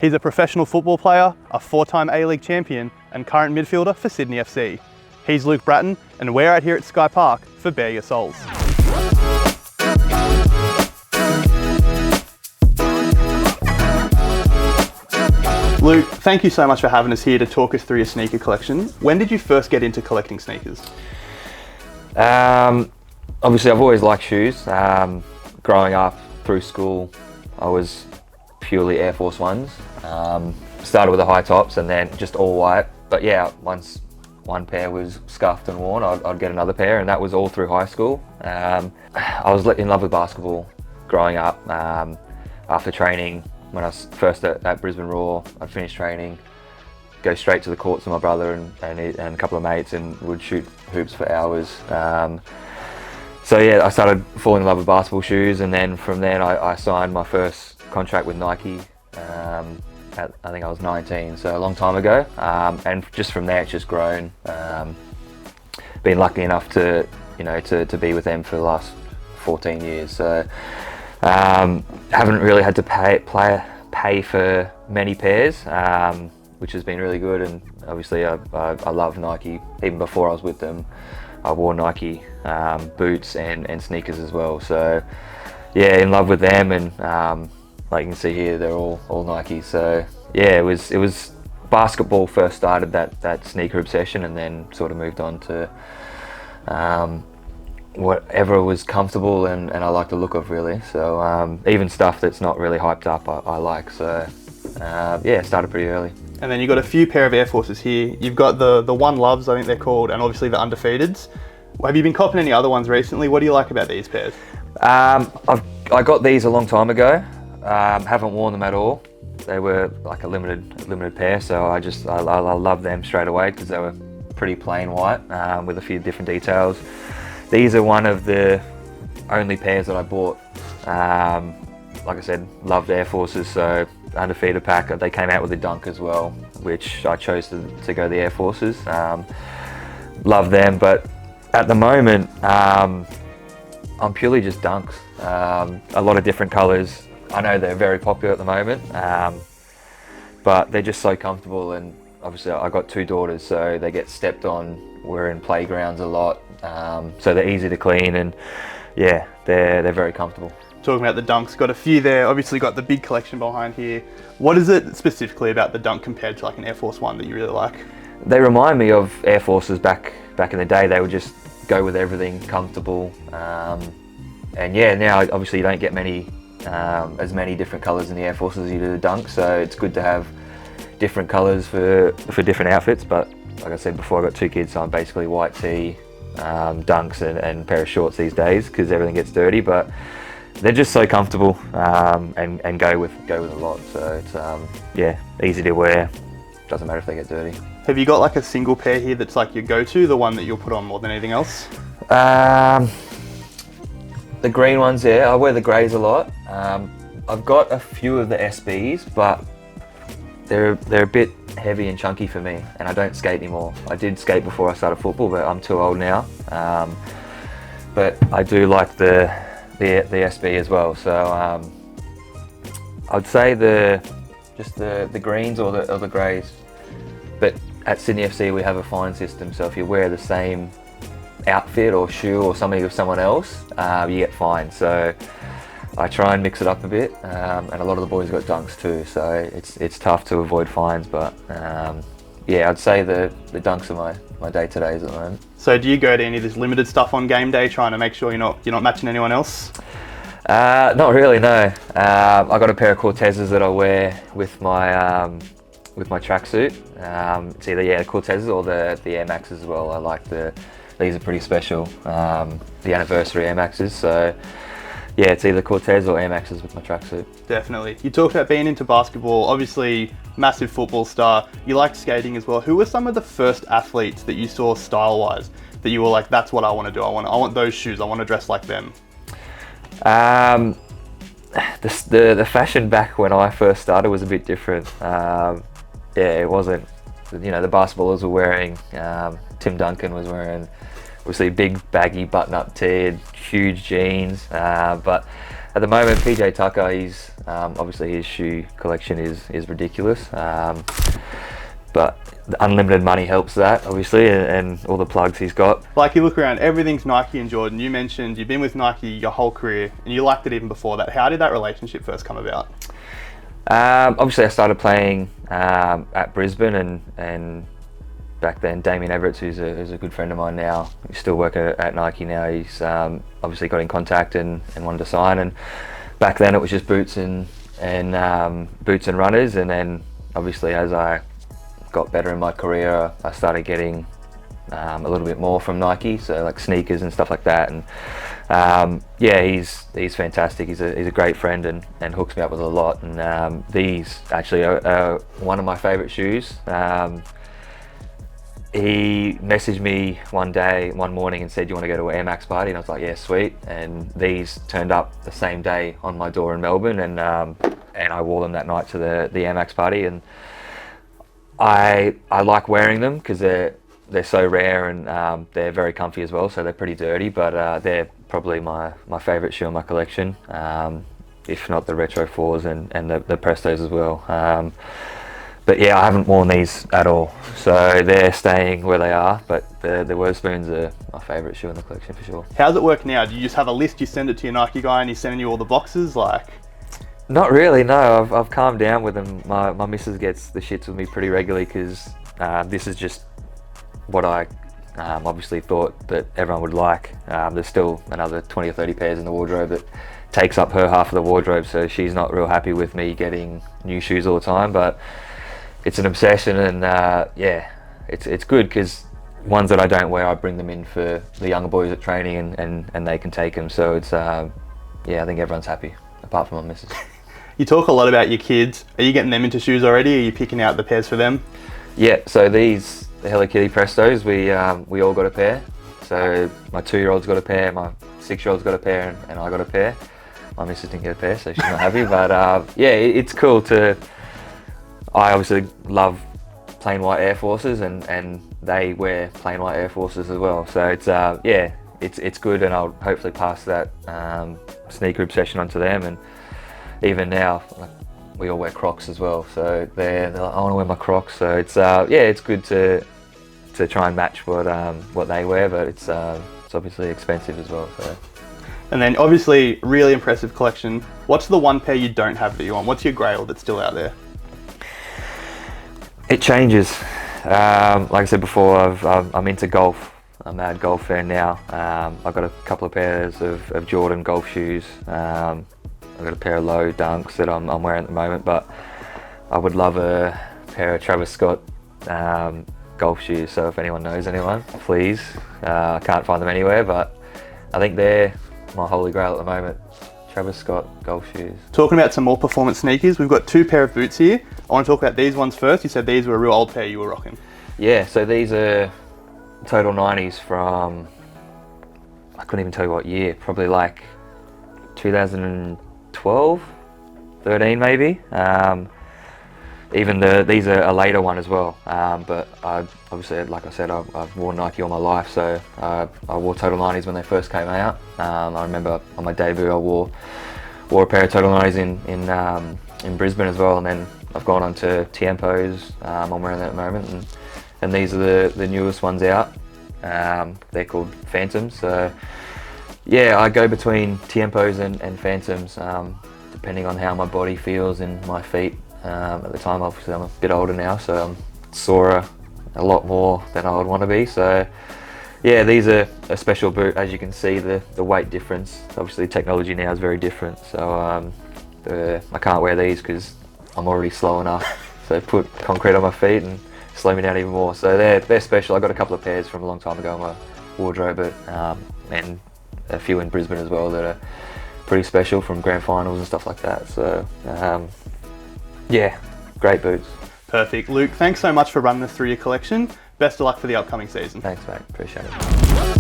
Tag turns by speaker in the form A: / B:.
A: He's a professional football player, a four-time A-League champion and current midfielder for Sydney FC. He's Luke Bratton and we're out here at Sky Park for Bare Your Souls. Luke, thank you so much for having us here to talk us through your sneaker collection. When did you first get into collecting sneakers?
B: Obviously I've always liked shoes. Growing up through school, I was purely Air Force Ones. Started with the high tops and then just all white. But yeah, once one pair was scuffed and worn, I'd get another pair, and that was all through high school. I was in love with basketball growing up. After training, when I was first at Brisbane Roar, I'd finish training, go straight to the courts with my brother and a couple of mates, and would shoot hoops for hours. So yeah, I started falling in love with basketball shoes, and then from then I signed my first contract with Nike. I think I was 19, so a long time ago. And just from there, it's just grown. Been lucky enough to be with them for the last 14 years. So haven't really had to pay for many pairs, which has been really good. And obviously, I love Nike. Even before I was with them, I wore Nike boots and sneakers as well. So yeah, in love with them, and like you can see here, they're all Nike. So yeah, it was basketball first started that sneaker obsession, and then sort of moved on to whatever was comfortable and I like the look of, really. So even stuff that's not really hyped up, I like. So yeah, started pretty early.
A: And then you've got a few pair of Air Forces here. You've got the One Loves, I think they're called, and obviously the Undefeateds. Have you been copping any other ones recently? What do you like about these pairs?
B: I got these a long time ago. Haven't worn them at all. They were like a limited pair, so I love them straight away because they were pretty plain white with a few different details. These are one of the only pairs that I bought. Like I said, loved Air Forces, so Undefeated pack. They came out with a Dunk as well, which I chose to go the Air Forces. Love them, but at the moment I'm purely just Dunks. A lot of different colours. I know they're very popular at the moment, but they're just so comfortable, and obviously I've got two daughters, so they get stepped on. We're in playgrounds a lot, so they're easy to clean, and yeah, they're very comfortable.
A: Talking about the Dunks, got a few there, obviously got the big collection behind here. What is it specifically about the Dunk compared to like an Air Force One that you really like?
B: They remind me of Air Forces back in the day. They would just go with everything comfortable, and yeah, now obviously you don't get as many different colours in the Air Forces as you do the Dunk, so it's good to have different colours for different outfits. But like I said before, I've got two kids, so I'm basically white tee, Dunks and a pair of shorts these days because everything gets dirty, but they're just so comfortable and go with a lot. So it's yeah, easy to wear, doesn't matter if they get dirty.
A: Have you got like a single pair here that's like your go-to, the one that you'll put on more than anything else?
B: The green ones, yeah, I wear the greys a lot. I've got a few of the SBs, but they're a bit heavy and chunky for me, and I don't skate anymore. I did skate before I started football, but I'm too old now. But I do like the SB as well. So I'd say the greens or the greys. But at Sydney FC we have a fine system, so if you wear the same outfit or shoe or something with someone else, you get fined. So I try and mix it up a bit, and a lot of the boys got Dunks too, so it's tough to avoid fines. But yeah, I'd say the Dunks are my day-to-days at the moment.
A: So do you go to any of this limited stuff on game day, trying to make sure you're not matching anyone else?
B: Not really, no. I got a pair of Cortezes that I wear with my tracksuit. It's either the Cortezes or the Air Maxes as well. I like these are pretty special, the anniversary Air Maxes. So yeah, it's either Cortez or Air Maxes with my tracksuit.
A: Definitely. You talked about being into basketball, obviously massive football star. You liked skating as well. Who were some of the first athletes that you saw style-wise that you were like, that's what I want to do. I want those shoes. I want to dress like them.
B: The fashion back when I first started was a bit different. Yeah, it wasn't. The basketballers were wearing. Tim Duncan was wearing obviously big baggy button-up tee, huge jeans, but At the moment, PJ Tucker, he's obviously his shoe collection is ridiculous. But the unlimited money helps that, obviously, and all the plugs he's got.
A: Like, you look around, everything's Nike and Jordan. You mentioned you've been with Nike your whole career, and you liked it even before that. How did that relationship first come about?
B: Obviously, I started playing at Brisbane, and back then, Damien Everett, who's a good friend of mine now, he's still working at Nike now. He's obviously got in contact and wanted to sign. And back then, it was just boots and runners. And then, obviously, as I got better in my career, I started getting a little bit more from Nike, so like sneakers and stuff like that. And yeah, he's fantastic. He's a great friend and hooks me up with a lot. And these actually are one of my favourite shoes. He messaged me one morning and said, "You want to go to an Air Max party?" And I was like, "Yeah, sweet." And these turned up the same day on my door in Melbourne, and I wore them that night to the Air Max party. And I like wearing them because they're so rare, and they're very comfy as well. So they're pretty dirty, but they're probably my favourite shoe in my collection, if not the Retro 4s and the Prestos as well. But yeah, I haven't worn these at all, so they're staying where they are. But the Worspoons are my favourite shoe in the collection for sure.
A: How's it work now? Do you just have a list, you send it to your Nike guy, and he's sending you all the boxes? Like,
B: not really, no. I've calmed down with them. My missus gets the shits with me pretty regularly because this is just what I obviously thought that everyone would like. There's still another 20 or 30 pairs in the wardrobe that takes up her half of the wardrobe, so she's not real happy with me getting new shoes all the time. But it's an obsession, and yeah, it's good because ones that I don't wear, I bring them in for the younger boys at training, and they can take them. So it's yeah, I think everyone's happy apart from my missus.
A: You talk a lot about your kids. Are you getting them into shoes already? Are you picking out the pairs for them?
B: Yeah, so the Hello Kitty Prestos, we all got a pair. So my 2-year-old's got a pair, my 6-year-old's got a pair, and I got a pair. My missus didn't get a pair, so she's not happy. But yeah, it's cool to. I obviously love plain white Air Forces, and they wear plain white Air Forces as well. So it's yeah, it's good, and I'll hopefully pass that sneaker obsession onto them. And even now, like, we all wear Crocs as well. So they're like, I want to wear my Crocs. So it's yeah, it's good to try and match what they wear, but it's obviously expensive as well. So.
A: And then obviously, really impressive collection. What's the one pair you don't have that you want? What's your grail that's still out there?
B: It changes. Like I said before, I'm into golf. I'm a mad golf fan now. I've got a couple of pairs of Jordan golf shoes. I've got a pair of low Dunks that I'm wearing at the moment, but I would love a pair of Travis Scott golf shoes. So if anyone knows anyone, please. I can't find them anywhere, but I think they're my holy grail at the moment. Travis Scott golf shoes. Talking
A: about some more performance sneakers, we've got 2 pair of boots here. I want to talk about these ones first. You said these were a real old pair you were rocking.
B: Yeah, so these are Total 90s from, I couldn't even tell you what year, probably like 2012, 13 maybe. Even these are a later one as well, but obviously, like I said, I've worn Nike all my life, so I wore Total 90s when they first came out. I remember on my debut I wore a pair of Total 90s in Brisbane as well, and then I've gone on to Tiempos. I'm wearing them at the moment, and these are the newest ones out. They're called Phantoms. So yeah, I go between Tiempos and Phantoms, depending on how my body feels and my feet. At the time, obviously I'm a bit older now, so I'm sore a lot more than I would want to be. So yeah, these are a special boot. As you can see, the weight difference. Obviously technology now is very different, so I can't wear these because I'm already slow enough. So put concrete on my feet and slow me down even more. So they're special. I got a couple of pairs from a long time ago in my wardrobe, and a few in Brisbane as well that are pretty special from grand finals and stuff like that. So yeah, great boots.
A: Perfect. Luke, thanks so much for running us through your collection. Best of luck for the upcoming season.
B: Thanks, mate. Appreciate it.